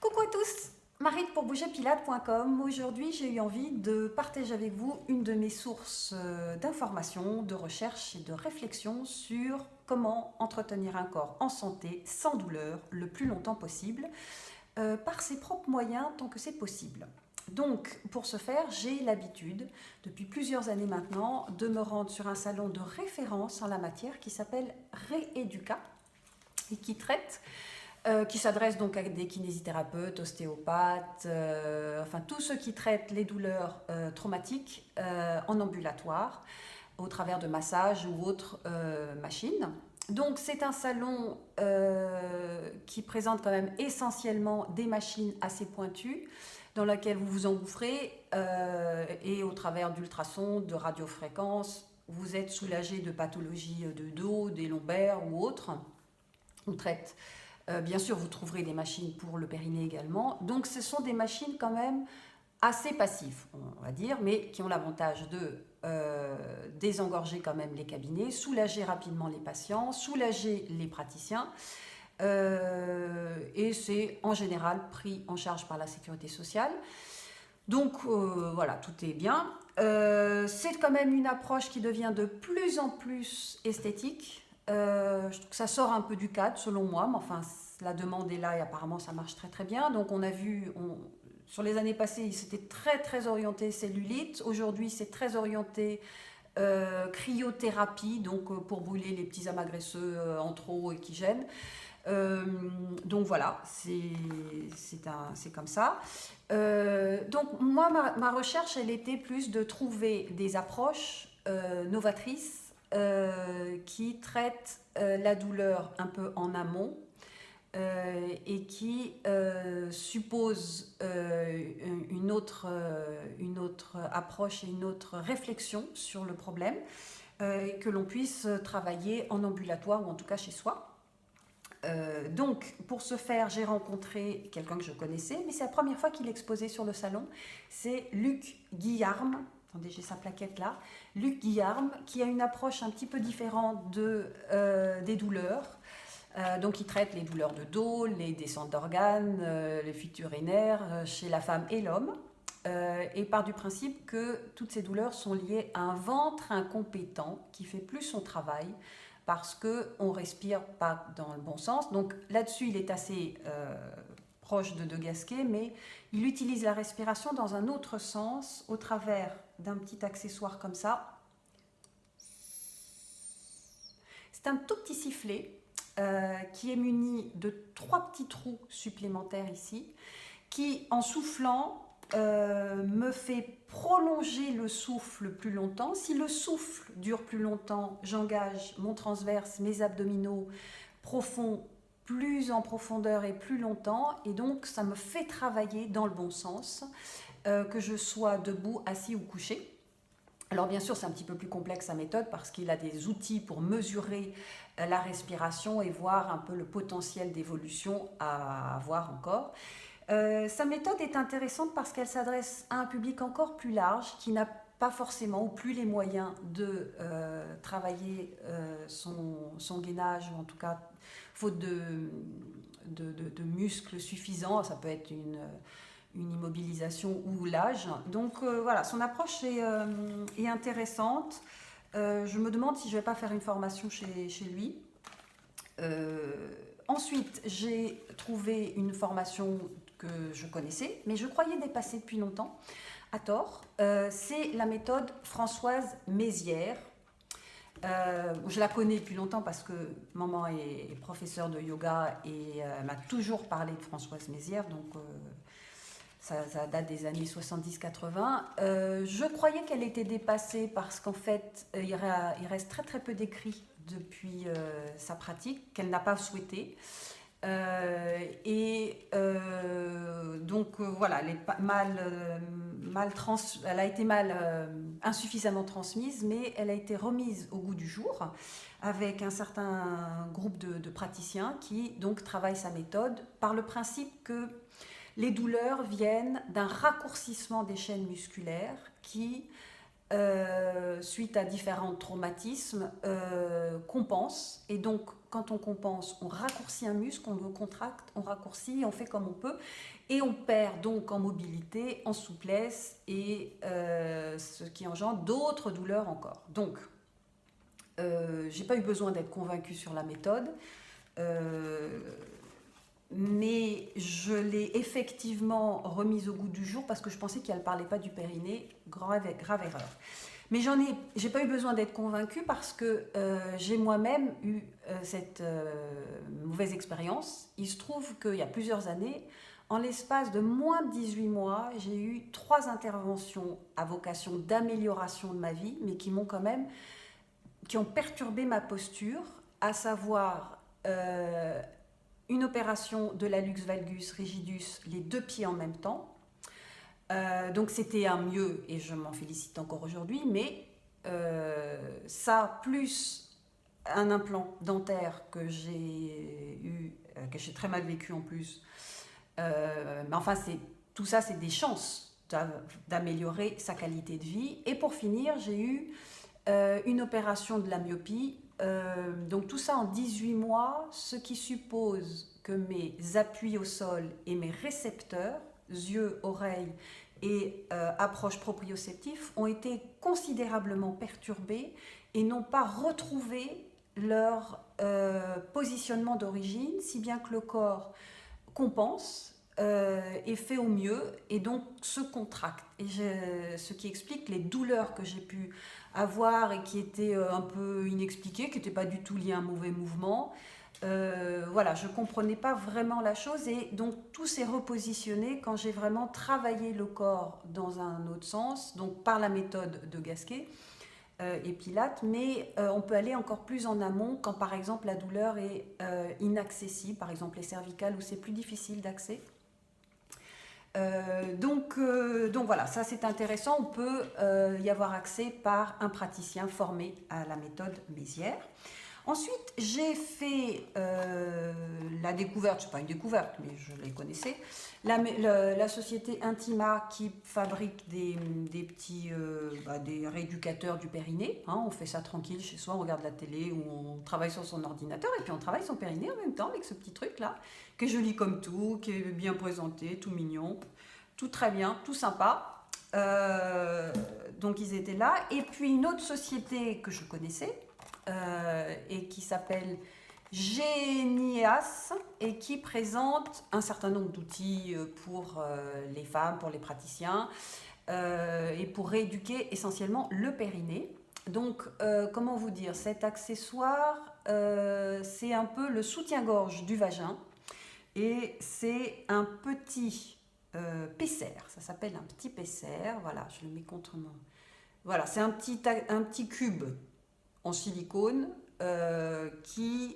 Coucou à tous, Marie de pourbougerpilates.com. Aujourd'hui, j'ai eu envie de partager avec vous une de mes sources d'informations, de recherche et de réflexion sur comment entretenir un corps en santé, sans douleur, le plus longtemps possible, par ses propres moyens tant que c'est possible. Donc, pour ce faire, j'ai l'habitude, depuis plusieurs années maintenant, de me rendre sur un salon de référence en la matière qui s'appelle Rééduca et qui s'adresse donc à des kinésithérapeutes, ostéopathes, enfin tous ceux qui traitent les douleurs traumatiques en ambulatoire au travers de massages ou autres machines. Donc c'est un salon qui présente quand même essentiellement des machines assez pointues dans laquelle vous vous engouffrez et au travers d'ultrasons, de radiofréquences, vous êtes soulagé de pathologies de dos, des lombaires ou autres. On traite bien sûr, vous trouverez des machines pour le périnée également. Donc, ce sont des machines quand même assez passives, on va dire, mais qui ont l'avantage de désengorger quand même les cabinets, soulager rapidement les patients, soulager les praticiens. Et c'est en général pris en charge par la sécurité sociale. Donc voilà, tout est bien. C'est quand même une approche qui devient de plus en plus esthétique. Je trouve que ça sort un peu du cadre selon moi, mais enfin la demande est là et apparemment ça marche très très bien. Donc on a vu, sur les années passées, c'était très très orienté cellulite. Aujourd'hui c'est très orienté cryothérapie, donc pour brûler les petits amas graisseux en trop et qui gênent. Donc voilà, c'est comme ça. Donc moi, ma recherche, elle était plus de trouver des approches novatrices qui traitent la douleur un peu en amont et qui supposent une autre approche et une autre réflexion sur le problème, et que l'on puisse travailler en ambulatoire ou en tout cas chez soi. Donc, pour ce faire, j'ai rencontré quelqu'un que je connaissais, mais c'est la première fois qu'il exposait sur le salon. C'est Luc Guillarme. Attendez, j'ai sa plaquette là. Luc Guillarme, qui a une approche un petit peu différente des douleurs. Donc, il traite les douleurs de dos, les descentes d'organes, les fuites urinaires chez la femme et l'homme. Et part du principe que toutes ces douleurs sont liées à un ventre incompétent qui fait plus son travail, parce qu'on ne respire pas dans le bon sens. Donc là-dessus, il est assez proche de Gasquet, mais il utilise la respiration dans un autre sens, au travers d'un petit accessoire comme ça. C'est un tout petit sifflet qui est muni de 3 petits trous supplémentaires ici, qui, en soufflant, me fait prolonger le souffle plus longtemps. Si le souffle dure plus longtemps, j'engage mon transverse, mes abdominaux profonds, plus en profondeur et plus longtemps, et donc ça me fait travailler dans le bon sens, que je sois debout, assis ou couché. Alors bien sûr, c'est un petit peu plus complexe sa méthode parce qu'il a des outils pour mesurer la respiration et voir un peu le potentiel d'évolution à avoir encore. Sa méthode est intéressante parce qu'elle s'adresse à un public encore plus large qui n'a pas forcément ou plus les moyens de travailler son gainage, ou en tout cas faute de muscles suffisants. Ça peut être une immobilisation ou l'âge. Donc voilà, son approche est intéressante. Je me demande si je ne vais pas faire une formation chez lui. Ensuite, j'ai trouvé une formation que je connaissais, mais je croyais dépasser depuis longtemps, à tort. C'est la méthode Françoise Mézières. Je la connais depuis longtemps parce que maman est professeure de yoga et m'a toujours parlé de Françoise Mézières, donc ça date des années 70-80. Je croyais qu'elle était dépassée parce qu'en fait, il reste très très peu d'écrits depuis sa pratique, qu'elle n'a pas souhaité. Donc voilà, elle a été insuffisamment transmise, mais elle a été remise au goût du jour avec un certain groupe de praticiens qui donc travaillent sa méthode par le principe que les douleurs viennent d'un raccourcissement des chaînes musculaires qui suite à différents traumatismes, compense. Et donc, quand on compense, on raccourcit un muscle, on le contracte, on raccourcit, on fait comme on peut. Et on perd donc en mobilité, en souplesse, et ce qui engendre d'autres douleurs encore. Donc, j'ai pas eu besoin d'être convaincue sur la méthode. Mais je l'ai effectivement remise au goût du jour parce que je pensais qu'elle ne parlait pas du périnée. Grave erreur. Mais j'ai pas eu besoin d'être convaincue parce que j'ai moi-même eu cette mauvaise expérience. Il se trouve qu'il y a plusieurs années, en l'espace de moins de 18 mois, j'ai eu 3 interventions à vocation d'amélioration de ma vie, mais qui ont perturbé ma posture, à savoir une opération de l'hallux valgus rigidus, les 2 pieds en même temps. Donc c'était un mieux, et je m'en félicite encore aujourd'hui, mais ça, plus un implant dentaire que j'ai très mal vécu en plus. Mais enfin, tout ça, c'est des chances d'améliorer sa qualité de vie. Et pour finir, j'ai eu une opération de la myopie. Donc tout ça en 18 mois, ce qui suppose que mes appuis au sol et mes récepteurs, yeux, oreilles et approche proprioceptif, ont été considérablement perturbés et n'ont pas retrouvé leur positionnement d'origine, si bien que le corps compense et fait au mieux et donc se contracte. Et ce qui explique les douleurs que j'ai pu avoir et qui étaient un peu inexpliquées, qui n'étaient pas du tout liées à un mauvais mouvement. Voilà, je ne comprenais pas vraiment la chose et donc tout s'est repositionné quand j'ai vraiment travaillé le corps dans un autre sens, donc par la méthode de Gasquet et Pilates, mais on peut aller encore plus en amont quand par exemple la douleur est inaccessible, par exemple les cervicales où c'est plus difficile d'accès. Donc voilà, ça c'est intéressant, on peut y avoir accès par un praticien formé à la méthode Mézières. Ensuite, j'ai fait la découverte, c'est pas une découverte, mais je les connaissais, la société Intima qui fabrique des petits des rééducateurs du périnée. Hein, on fait ça tranquille chez soi, on regarde la télé ou on travaille sur son ordinateur et puis on travaille son périnée en même temps avec ce petit truc-là, qui est joli comme tout, qui est bien présenté, tout mignon, tout très bien, tout sympa. Donc ils étaient là. Et puis une autre société que je connaissais, et qui s'appelle Génias et qui présente un certain nombre d'outils pour les femmes, pour les praticiens et pour rééduquer essentiellement le périnée. Donc, comment vous dire, cet accessoire, c'est un peu le soutien-gorge du vagin et c'est un petit pessaire, ça s'appelle un petit pessaire, voilà, je le mets contre moi. Voilà, c'est un petit cube en silicone qui,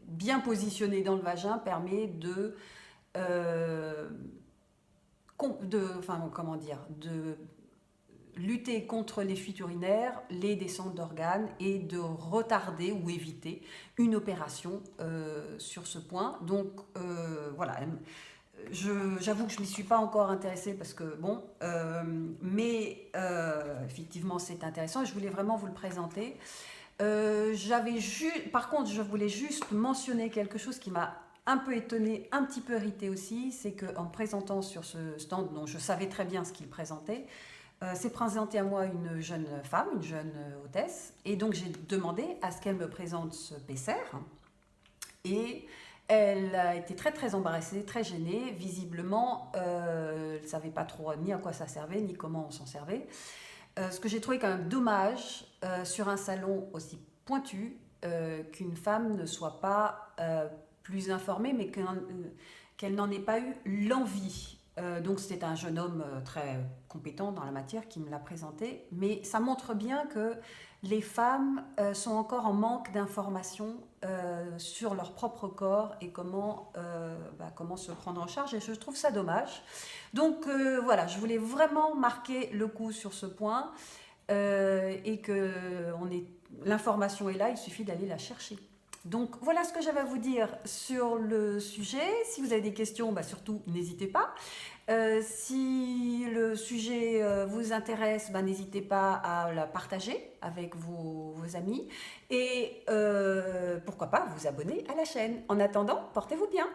bien positionné dans le vagin, permet de lutter contre les fuites urinaires, les descentes d'organes et de retarder ou éviter une opération sur ce point. Donc voilà. J'avoue que je ne m'y suis pas encore intéressée parce que bon, mais effectivement c'est intéressant et je voulais vraiment vous le présenter. Par contre, je voulais juste mentionner quelque chose qui m'a un peu étonnée, un petit peu irritée aussi, c'est qu'en présentant sur ce stand, dont je savais très bien ce qu'il présentait, s'est présentée à moi une jeune femme, une jeune hôtesse, et donc j'ai demandé à ce qu'elle me présente ce pessaire et elle a été très très embarrassée, très gênée. Visiblement, elle ne savait pas trop ni à quoi ça servait, ni comment on s'en servait. Ce que j'ai trouvé quand même dommage sur un salon aussi pointu, qu'une femme ne soit pas plus informée, mais qu'elle n'en ait pas eu l'envie. Donc c'était un jeune homme très compétent dans la matière qui me l'a présenté. Mais ça montre bien que les femmes sont encore en manque d'informations sur leur propre corps et comment se prendre en charge, et je trouve ça dommage. Donc voilà, je voulais vraiment marquer le coup sur ce point et que l'information est là, il suffit d'aller la chercher. Donc voilà ce que j'avais à vous dire sur le sujet. Si vous avez des questions, bah, surtout n'hésitez pas. Si le sujet vous intéresse, bah, n'hésitez pas à la partager avec vos amis et pourquoi pas vous abonner à la chaîne. En attendant, portez-vous bien.